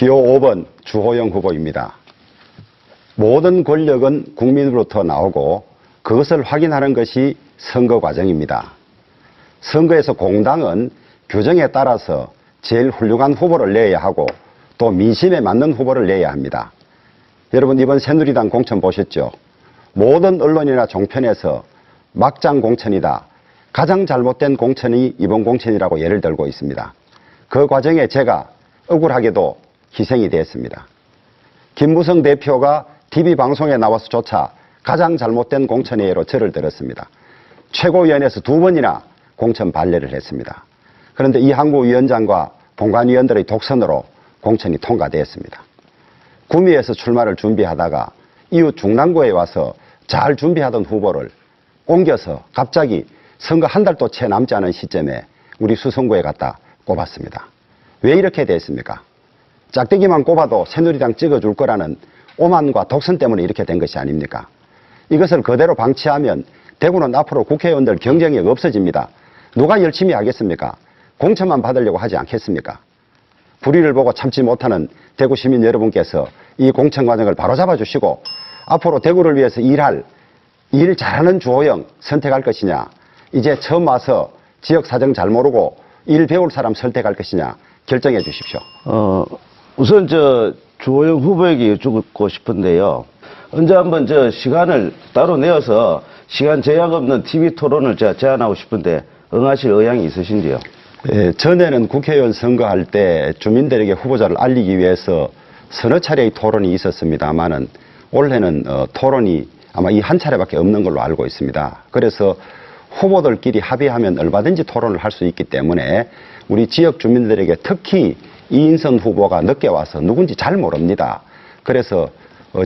기호 5번 주호영 후보입니다. 모든 권력은 국민으로부터 나오고 그것을 확인하는 것이 선거 과정입니다. 선거에서 공당은 규정에 따라서 제일 훌륭한 후보를 내야 하고 또 민심에 맞는 후보를 내야 합니다. 여러분 이번 새누리당 공천 보셨죠? 모든 언론이나 종편에서 막장 공천이다, 가장 잘못된 공천이 이번 공천이라고 예를 들고 있습니다. 그 과정에 제가 억울하게도 희생이 됐습니다. 김무성 대표가 TV방송에 나와서조차 가장 잘못된 공천이에로 절을 들었습니다. 최고위원회에서 2번이나 공천 반려를 했습니다. 그런데 이항구 위원장과 본관위원들의 독선으로 공천이 통과되었습니다. 구미에서 출마를 준비하다가 이웃 중랑구에 와서 잘 준비하던 후보를 옮겨서 갑자기 선거 한 달도 채 남지 않은 시점에 우리 수성구에 갖다 꼽았습니다. 왜 이렇게 됐습니까? 짝대기만 꼽아도 새누리당 찍어줄 거라는 오만과 독선 때문에 이렇게 된 것이 아닙니까? 이것을 그대로 방치하면 대구는 앞으로 국회의원들 경쟁력이 없어집니다. 누가 열심히 하겠습니까? 공천만 받으려고 하지 않겠습니까? 불의를 보고 참지 못하는 대구 시민 여러분께서 이 공천 과정을 바로잡아 주시고 앞으로 대구를 위해서 일 잘하는 주호영 선택할 것이냐, 이제 처음 와서 지역 사정 잘 모르고 일 배울 사람 선택할 것이냐 결정해 주십시오. 우선 주호영 후보에게 여쭙고 싶은데요. 언제 한번 시간을 따로 내어서 시간 제약 없는 TV 토론을 제가 제안하고 싶은데 응하실 의향이 있으신지요? 예, 전에는 국회의원 선거할 때 주민들에게 후보자를 알리기 위해서 서너 차례의 토론이 있었습니다만은 올해는 토론이 아마 이 한 차례밖에 없는 걸로 알고 있습니다. 그래서 후보들끼리 합의하면 얼마든지 토론을 할 수 있기 때문에 우리 지역 주민들에게 특히 이인선 후보가 늦게 와서 누군지 잘 모릅니다. 그래서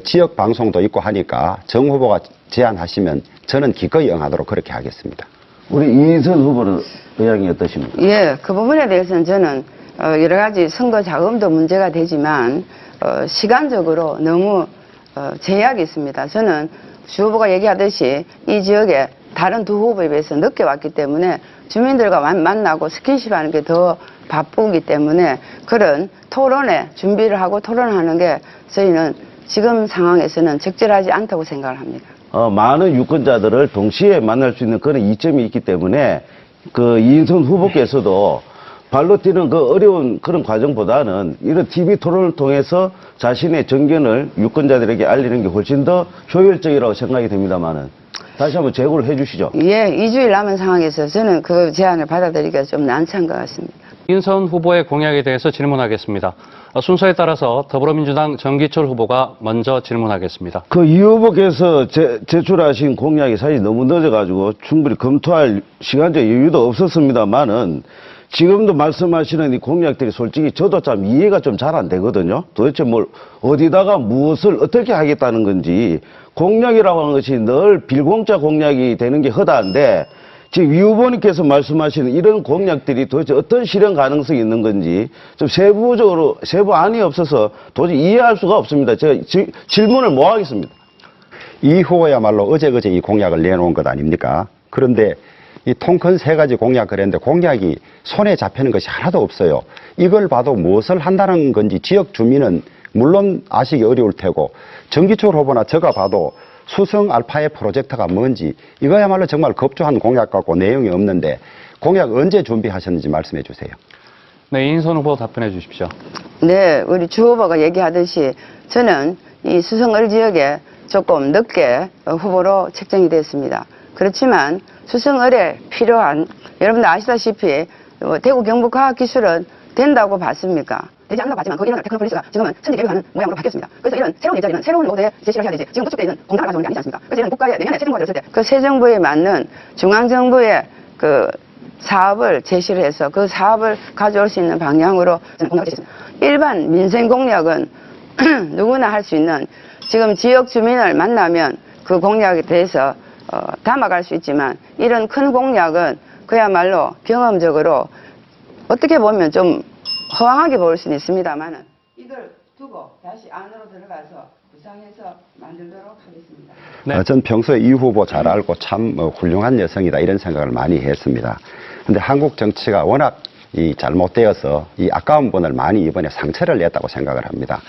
지역 방송도 있고 하니까 정 후보가 제안하시면 저는 기꺼이 응하도록 그렇게 하겠습니다. 우리 이인선 후보는 의향이 어떠십니까? 예, 그 부분에 대해서는 저는 여러 가지 선거 자금도 문제가 되지만 시간적으로 너무 제약이 있습니다. 저는 주 후보가 얘기하듯이 이 지역에 다른 두 후보에 비해서 늦게 왔기 때문에 주민들과 만나고 스킨십하는 게 더 바쁘기 때문에 그런 토론에 준비를 하고 토론하는 게 저희는 지금 상황에서는 적절하지 않다고 생각을 합니다. 많은 유권자들을 동시에 만날 수 있는 그런 이점이 있기 때문에 이인선 후보께서도 발로 뛰는 그 어려운 그런 과정보다는 이런 TV 토론을 통해서 자신의 정견을 유권자들에게 알리는 게 훨씬 더 효율적이라고 생각이 됩니다만은 다시 한번 제고를 해 주시죠. 예, 2주일 남은 상황에서 저는 그 제안을 받아들이기가 좀 난처한 것 같습니다. 이인선 후보의 공약에 대해서 질문하겠습니다. 순서에 따라서 더불어민주당 정기철 후보가 먼저 질문하겠습니다. 이 후보께서 제출하신 공약이 사실 너무 늦어가지고 충분히 검토할 시간적 여유도 없었습니다만은 지금도 말씀하시는 이 공약들이 솔직히 저도 참 이해가 좀 잘 안 되거든요. 도대체 어디다가 무엇을 어떻게 하겠다는 건지, 공약이라고 하는 것이 늘 빌공짜 공약이 되는 게 허다한데 지금 이 후보님께서 말씀하시는 이런 공약들이 도대체 어떤 실현 가능성이 있는 건지 좀 세부안이 없어서 도저히 이해할 수가 없습니다. 제가 질문을 못 하겠습니다. 이 후보야말로 어제 이 공약을 내놓은 것 아닙니까? 그런데 이 통 큰 3가지 공약을 했는데 공약이 손에 잡히는 것이 하나도 없어요. 이걸 봐도 무엇을 한다는 건지 지역 주민은 물론 아시기 어려울 테고 정기철 후보나 제가 봐도 수성 알파의 프로젝트가 뭔지 이거야말로 정말 겁조한 공약 같고 내용이 없는데 공약 언제 준비하셨는지 말씀해 주세요. 네, 이인선 후보 답변해 주십시오. 네, 우리 주 후보가 얘기하듯이 저는 이 수성을 지역에 조금 늦게 후보로 책정이 됐습니다. 그렇지만 수성을에 필요한, 여러분들 아시다시피 대구 경북과학기술은 된다고 봤습니까? 되지 않는다고 봤지만 그 일어날 테크노폴리스가 지금은 천지 개벽하는 모양으로 바뀌었습니다. 그래서 이런 새로운 일자리는 새로운 모델에 제시를 해야 되지 지금 구축되어 있는 공단을 가져오는 게 아니지 않습니까? 그래서 이런 국가의 내년에 새 정부가 들었을 때 그 새 정부에 맞는 중앙정부의 그 사업을 제시를 해서 그 사업을 가져올 수 있는 방향으로 저는 공약을 제시했습니다. 일반 민생 공약은 누구나 할 수 있는, 지금 지역 주민을 만나면 그 공약에 대해서 담아갈 수 있지만 이런 큰 공약은 그야말로 경험적으로 어떻게 보면 좀 허황하게 보일 수는 있습니다만은 이걸 두고 다시 안으로 들어가서 구상해서 만들도록 하겠습니다. 네. 전 평소에 이 후보 잘 알고 참 훌륭한 여성이다 이런 생각을 많이 했습니다. 근데 한국 정치가 워낙 잘못되어서 이 아까운 분을 많이 이번에 상처를 냈다고 생각을 합니다.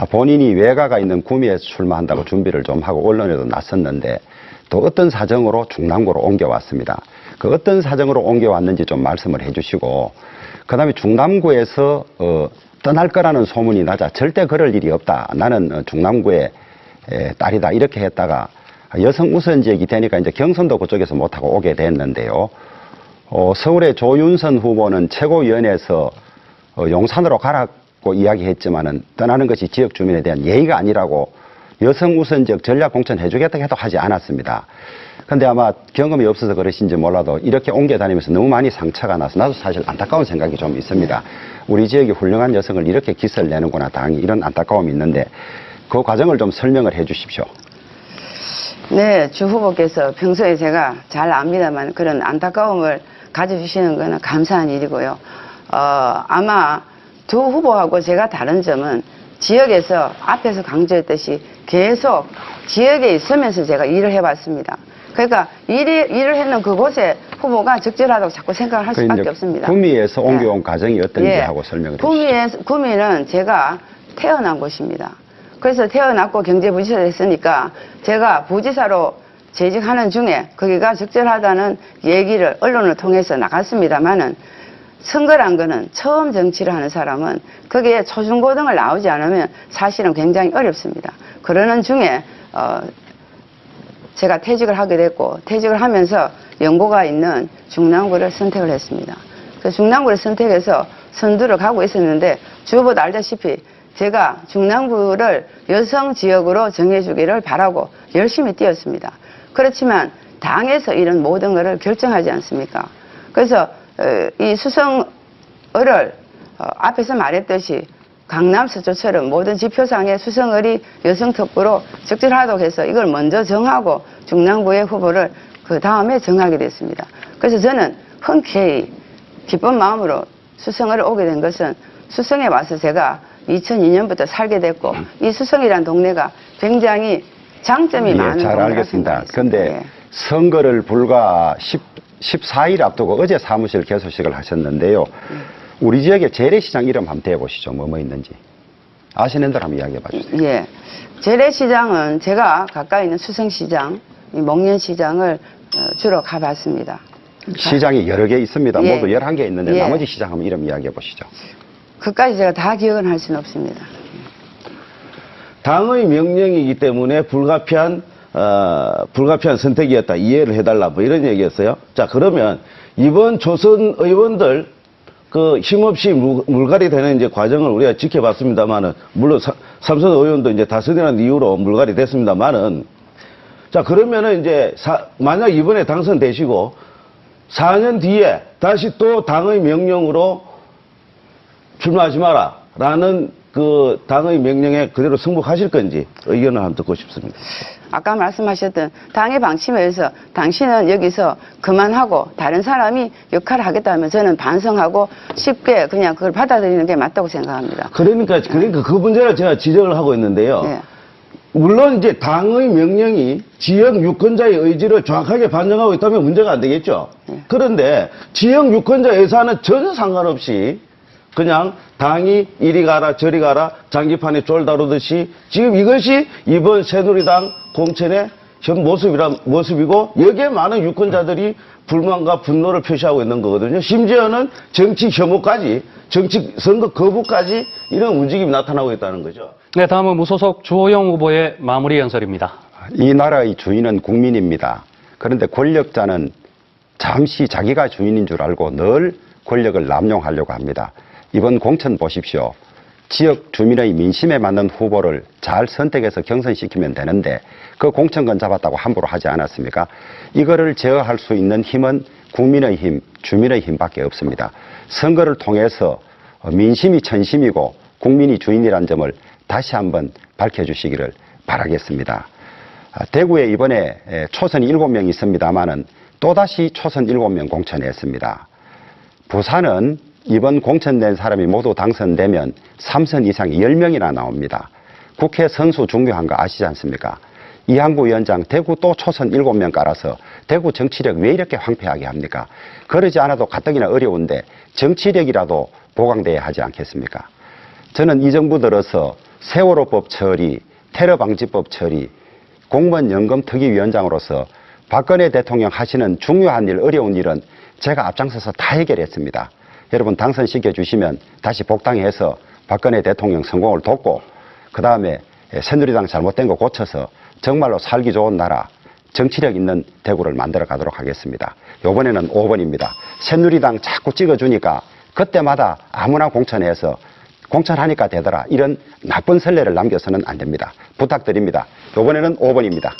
본인이 외가가 있는 구미에서 출마한다고 준비를 좀 하고 언론에도 나섰는데 또 어떤 사정으로 중남구로 옮겨왔습니다. 그 어떤 사정으로 옮겨왔는지 좀 말씀을 해주시고, 그 다음에 중남구에서 떠날 거라는 소문이 나자 절대 그럴 일이 없다. 나는 중남구의 딸이다. 이렇게 했다가 여성 우선 지역이 되니까 이제 경선도 그쪽에서 못하고 오게 됐는데요. 서울의 조윤선 후보는 최고위원회에서 용산으로 가라고 이야기했지만은 떠나는 것이 지역 주민에 대한 예의가 아니라고 여성 우선 지역 전략 공천 해주겠다고 해도 하지 않았습니다. 근데 아마 경험이 없어서 그러신지 몰라도 이렇게 옮겨 다니면서 너무 많이 상처가 나서 나도 사실 안타까운 생각이 좀 있습니다. 우리 지역이 훌륭한 여성을 이렇게 기세를 내는구나, 당이 이런 안타까움이 있는데 그 과정을 좀 설명을 해 주십시오. 네, 주 후보께서 평소에 제가 잘 압니다만 그런 안타까움을 가져주시는 것은 감사한 일이고요. 아마 두 후보하고 제가 다른 점은 지역에서 앞에서 강조했듯이 계속 지역에 있으면서 제가 일을 해봤습니다. 그러니까 일을 했는 그곳에 후보가 적절하다고 자꾸 생각을 할 수밖에 없습니다. 구미에서 옮겨온 네. 과정이 어떤지 하고 설명을 해주시죠. 구미는 제가 태어난 곳입니다. 그래서 태어났고 경제부지사를 했으니까 제가 부지사로 재직하는 중에 거기가 적절하다는 얘기를 언론을 통해서 나갔습니다만은 선거란 거는 처음 정치를 하는 사람은 거기에 초중고등을 나오지 않으면 사실은 굉장히 어렵습니다. 그러는 중에 제가 퇴직을 하게 됐고 퇴직을 하면서 연고가 있는 중남구를 선택을 했습니다. 그 중남구를 선택해서 선두를 가고 있었는데 주 후보도 알다시피 제가 중남구를 여성 지역으로 정해주기를 바라고 열심히 뛰었습니다. 그렇지만 당에서 이런 모든 것을 결정하지 않습니까? 그래서 이 수성을을 앞에서 말했듯이 강남 서초처럼 모든 지표상의 수성을이 여성특구로 적절하다고 해서 이걸 먼저 정하고 중남구의 후보를 그 다음에 정하게 됐습니다. 그래서 저는 흔쾌히 기쁜 마음으로 수성을을 오게 된 것은 수성에 와서 제가 2002년부터 살게 됐고 이 수성이라는 동네가 굉장히 장점이 많은 잘 동네라 알겠습니다. 생각했습니다. 그런데 예. 선거를 불과 14일 앞두고 어제 사무실 개소식을 하셨는데요. 우리 지역의 재래시장 이름 한번 대보시죠. 뭐 있는지. 아시는 대로 한번 이야기해 봐주세요. 예. 재래시장은 제가 가까이 있는 수성시장, 이 목련시장을 주로 가봤습니다. 시장이 여러 개 있습니다. 예. 모두 11개 있는데 예. 나머지 시장 한번 이름 이야기해 보시죠. 그까지 제가 다 기억은 할 수는 없습니다. 당의 명령이기 때문에 불가피한 선택이었다. 이해를 해달라. 뭐 이런 얘기였어요. 자, 그러면 이번 조선 의원들 그 힘없이 물갈이 되는 이제 과정을 우리가 지켜봤습니다만은, 물론 삼선 의원도 이제 다선이라는 이유로 물갈이 됐습니다만은, 자, 그러면은 이제 만약 이번에 당선되시고 4년 뒤에 다시 또 당의 명령으로 출마하지 마라 라는 그 당의 명령에 그대로 승복하실 건지 의견을 한번 듣고 싶습니다. 아까 말씀하셨던 당의 방침에 의해서 당신은 여기서 그만하고 다른 사람이 역할을 하겠다면 저는 반성하고 쉽게 그냥 그걸 받아들이는 게 맞다고 생각합니다. 그러니까 그 문제를 제가 지적을 하고 있는데요. 네. 물론 이제 당의 명령이 지역 유권자의 의지를 정확하게 반영하고 있다면 문제가 안 되겠죠. 네. 그런데 지역 유권자 예산은 전혀 상관없이 그냥 당이 이리 가라 저리 가라 장기판에 쫄 다루듯이 지금 이것이 이번 새누리당 공천의 현 모습이고 여기에 많은 유권자들이 불만과 분노를 표시하고 있는 거거든요. 심지어는 정치 혐오까지 정치 선거 거부까지 이런 움직임이 나타나고 있다는 거죠. 네, 다음은 무소속 주호영 후보의 마무리 연설입니다. 이 나라의 주인은 국민입니다. 그런데 권력자는 잠시 자기가 주인인 줄 알고 늘 권력을 남용하려고 합니다. 이번 공천 보십시오. 지역 주민의 민심에 맞는 후보를 잘 선택해서 경선시키면 되는데 그 공천권 잡았다고 함부로 하지 않았습니까? 이거를 제어할 수 있는 힘은 국민의 힘, 주민의 힘밖에 없습니다. 선거를 통해서 민심이 천심이고 국민이 주인이라는 점을 다시 한번 밝혀주시기를 바라겠습니다. 대구에 이번에 초선이 7명 있습니다만은 또다시 초선 7명 공천했습니다. 부산은 이번 공천된 사람이 모두 당선되면 3선 이상이 10명이나 나옵니다. 국회 선수 중요한 거 아시지 않습니까? 이항구 위원장 대구 또 초선 7명 깔아서 대구 정치력 왜 이렇게 황폐하게 합니까? 그러지 않아도 가뜩이나 어려운데 정치력이라도 보강돼야 하지 않겠습니까? 저는 이 정부 들어서 세월호법 처리, 테러방지법 처리, 공무원 연금 특위위원장으로서 박근혜 대통령 하시는 중요한 일, 어려운 일은 제가 앞장서서 다 해결했습니다. 여러분 당선시켜 주시면 다시 복당해서 박근혜 대통령 성공을 돕고 그 다음에 새누리당 잘못된 거 고쳐서 정말로 살기 좋은 나라, 정치력 있는 대구를 만들어 가도록 하겠습니다. 이번에는 5번입니다. 새누리당 자꾸 찍어주니까 그때마다 아무나 공천해서 공천하니까 되더라. 이런 나쁜 선례를 남겨서는 안 됩니다. 부탁드립니다. 이번에는 5번입니다.